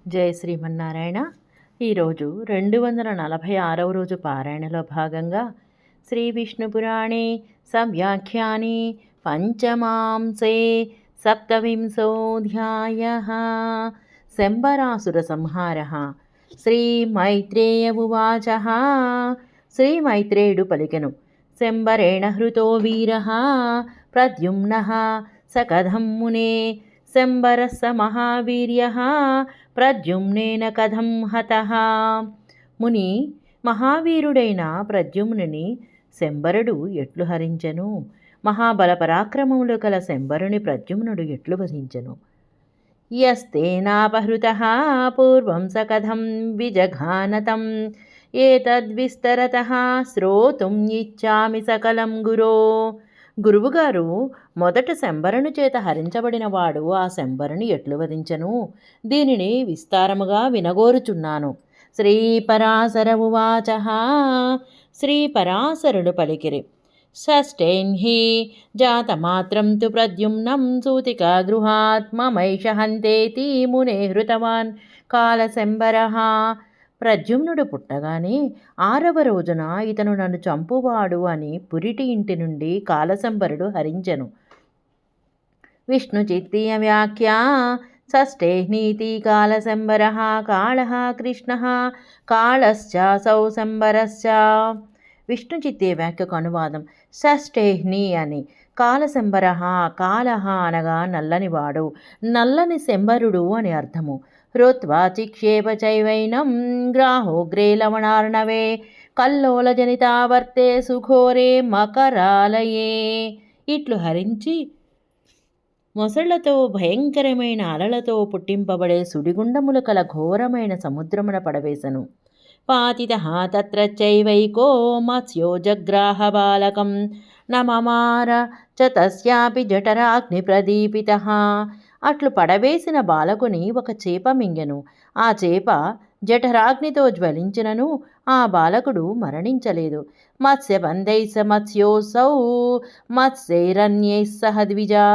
జయ శ్రీమన్నారాయణ. ఈరోజు 246వ రోజు పారాయణలో భాగంగా శ్రీ విష్ణుపురాణే సంవ్యాఖ్యాని పంచమాంసే సప్తవింశోऽధ్యాయः. శంబరాసుర సంహార. శ్రీమైత్రేయ ఉవాచ. శ్రీమైత్రేయుడు పలికెను, శంబరేణ హృతో వీరః ప్రద్యుమ్నః సకథం మునే శంబరస్స మహావీర్యః ప్రద్యుమ్నేన కథం హతః. ముని, మహావీరుడైన ప్రద్యుమ్నుని శంబరుడు ఎట్లు హరించెను? మహాబల పరాక్రమములు కల శంబరుని ప్రద్యుమ్నుడు ఎట్లు వధించెను? యస్తేనాపహృతః పూర్వం సకథం విజఘానతం ఏతద్విస్తరతః శ్రోతుం ఇచ్చామి సకలం గురో. గురువుగారు, మొదట శంబరుని చేత హరించబడినవాడు ఆ శంబరుని ఎట్లు వధించెను? దీనిని విస్తారముగా వినగోరుచున్నాను. శ్రీపరాశర ఉవాచ. శ్రీపరాశరుడు పలికిరి, షష్టేన్హి జాతమాత్రం తు ప్రద్యుమ్నం సూతికా గృహాత్ మమైష హంతేతి మునే హృతవాన్ కాలశంబరః. ప్రద్యుమ్నుడు పుట్టగానే 6వ రోజున ఇతను నన్ను చంపువాడు అని పురిటి ఇంటి నుండి కాలశంబరుడు హరించెను. విష్ణుచిత్తీయ వ్యాఖ్యా. షష్ఠేః కాలశంబరః కాళః కృష్ణః కాళశ్చాసౌ శంబరశ్చ. విష్ణుచిత్తీయ వ్యాఖ్యకు అనువాదం. షష్ఠేః అని కాలశంబరః, కాళః అనగా నల్లనివాడు, నల్లని శంబరుడు అని అర్థము. హృత్వా చిక్షేప చైవైనం గ్రాహోగ్రే లవణార్ణవే కల్లోలజనితావర్తే సుఘోరే మకరాలయే. ఇట్లు హరించి మొసళ్లతో భయంకరమైన అలలతో పుట్టింపబడే సుడిగుండములు కల ఘోరమైన సముద్రమున పడవేశను. పాతితః తత్ర చైవైకో మత్స్యో జగ్రాహ బాలకం నమమార చ తస్యాపి జఠరాగ్ని ప్రదీపితః. అట్లు పడవేసిన బాలకుని ఒక చేప మింగెను. ఆ చేప జఠరాగ్నితో జ్వలించినను ఆ బాలకుడు మరణించలేదు. మత్స్యబంధైః మత్స్యోసౌ మత్స్యైరన్యైః సహ ద్విజా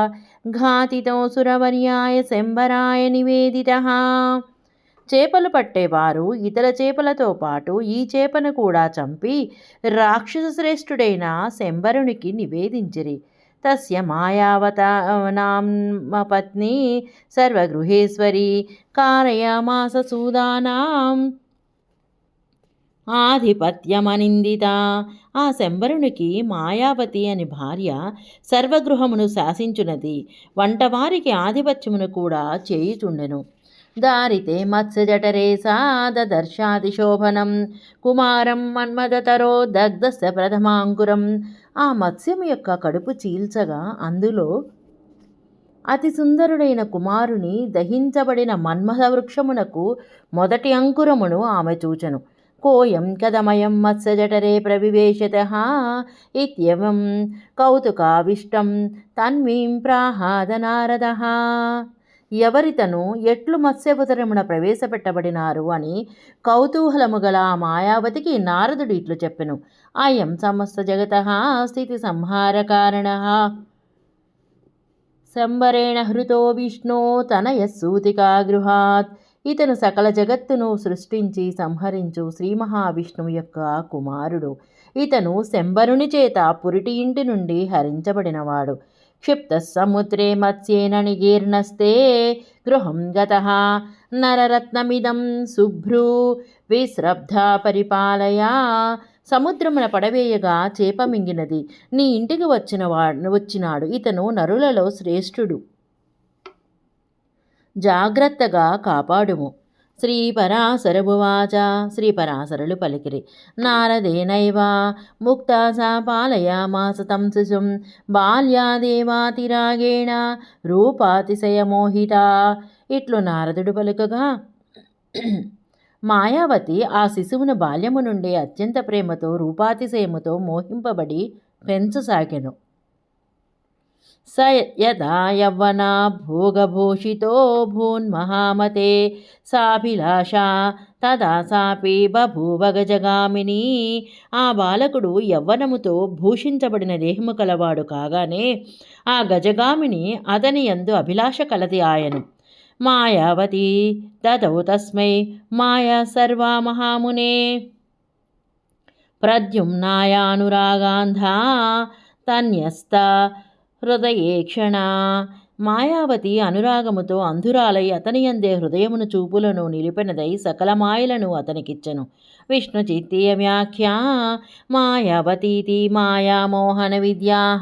ఘాతితో సురవర్యాయ శంబరాయ నివేదితః. చేపలు పట్టేవారు ఇతర చేపలతో పాటు ఈ చేపను కూడా చంపి రాక్షస శ్రేష్ఠుడైన శంబరునికి నివేదించిరి. తస్య మాయావతానామ పత్ని సర్వగృహేశ్వరి కారయామాస సూదానాం ఆధిపత్యమనిందిత. ఆ శంబరునికి మాయావతి అని భార్య సర్వగృహమును శాసించున్నది, వంటవారికి ఆధిపత్యమును కూడా చేయుచుండెను. దారితే మత్స్యజఠరే సా దదర్శాతిశోభనం కుమారం మన్మథతరో దగ్ధస్య ప్రథమాంకురం. ఆ మత్స్యము యొక్క కడుపు చీల్చగా అందులో అతి సుందరుడైన కుమారుని దహించబడిన మన్మథ వృక్షమునకు మొదటి అంకురమును ఆమె చూచెను. కోయం కదమయం మత్స్యజఠరే ప్రవివేశతః ఇత్యేవం కౌతుకావిష్టం తన్వీం ప్రాహాద నారదః. ఎవరితను ఎట్లు మత్స్యోదరమున ప్రవేశపెట్టబడినారు అని కౌతూహలము గల ఆ మాయావతికి నారదుడు ఇట్లు చెప్పెను. అయం సమస్త జగతః స్థితి సంహార కారణః శంబరేణ హృతో విష్ణో తనయః సూతికా గృహాత్. ఇతను సకల జగత్తును సృష్టించి సంహరించు శ్రీ మహావిష్ణువు యొక్క కుమారుడు. ఇతను శంబరుని చేత పురిటి ఇంటి నుండి హరించబడినవాడు. క్షిప్తః సముద్రే మత్స్యేన నిగీర్ణస్తే గృహం గతః నరరత్నమిదం శుభ్రూ విశ్రబ్ధ పరిపాలయా. సముద్రమున పడవేయగా చేప మింగినది, నీ ఇంటికి వచ్చినాడు. ఇతను నరులలో శ్రేష్ఠుడు, జాగ్రత్తగా కాపాడుము. శ్రీపరాశరమువాచ. శ్రీపరాశరులు పలికిరి, నారదేనైవ ముక్తా సా పాలయామాస తం శిశుం బాల్యాదేవాతిరాగేణ రూపాతిశయమోహిత. ఇట్లు నారదుడు పలుకగా మాయావతి ఆ శిశువును బాల్యము నుండి అత్యంత ప్రేమతో రూపాతిశయముతో మోహింపబడి పెంచసాగెను. స యదా యవ్వనా భోగభూషితో భూన్మహామతే సాభిలాషా తదా సాపి బభూవ గజగామిని. ఆ బాలకుడు యవ్వనముతో భూషించబడిన దేహము కలవాడు కాగానే ఆ గజగామిని అతని యందు అభిలాష కలది ఆయను. మాయావతి దదౌ తస్మై మాయా సర్వా మహామునే. ప్రద్యుమ్నాయానురాగాంధా తన్యస్త హృదయేక్షణ. మాయావతి అనురాగముతో అంధురాలై అతని యందే హృదయమును చూపులను నిలిపినదై సకల మాయలను అతనికిచ్చెను. విష్ణు చిత్తీయ వ్యాఖ్యా మాయావతీతి మాయామోహన విద్యా.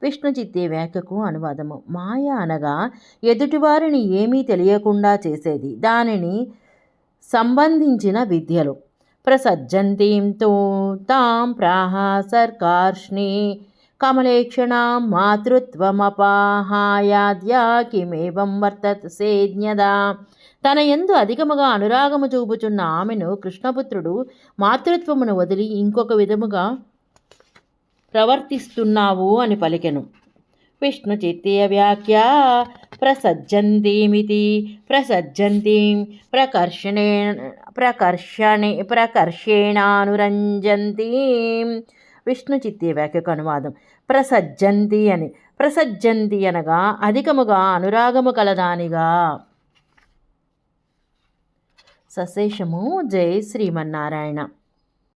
విష్ణు చిత్తీయ వ్యాఖ్యకు అనువాదము. మాయ అనగా ఎదుటివారిని ఏమీ తెలియకుండా చేసేది, దానిని సంబంధించిన విద్యలు. ప్రసజ్జంతీం తూ తాం ప్రాహ సర్కార్ష్ణి కమలేక్షణాం మాతృత్వమపాహాయాద్యా కిమేవం వర్తసేజ్ఞదా. తన యందు అధికముగా అనురాగము చూపుచున్న ఆమెను కృష్ణపుత్రుడు మాతృత్వమును వదిలి ఇంకొక విధముగా ప్రవర్తిస్తున్నావు అని పలికెను. విష్ణు చిత్తీయ వ్యాఖ్య ప్రసజ్జంతీమితి ప్రసజ్జంతీం ప్రకర్షేణానురంజంతీం. విష్ణు చిత్తీయ వ్యాఖ్యకు అనువాదం. ప్రసజ్జంతి అని. ప్రసజ్జంతి అనగా అధికముగా అనురాగము కలదానిగా. సశేషము. జై శ్రీమన్నారాయణ.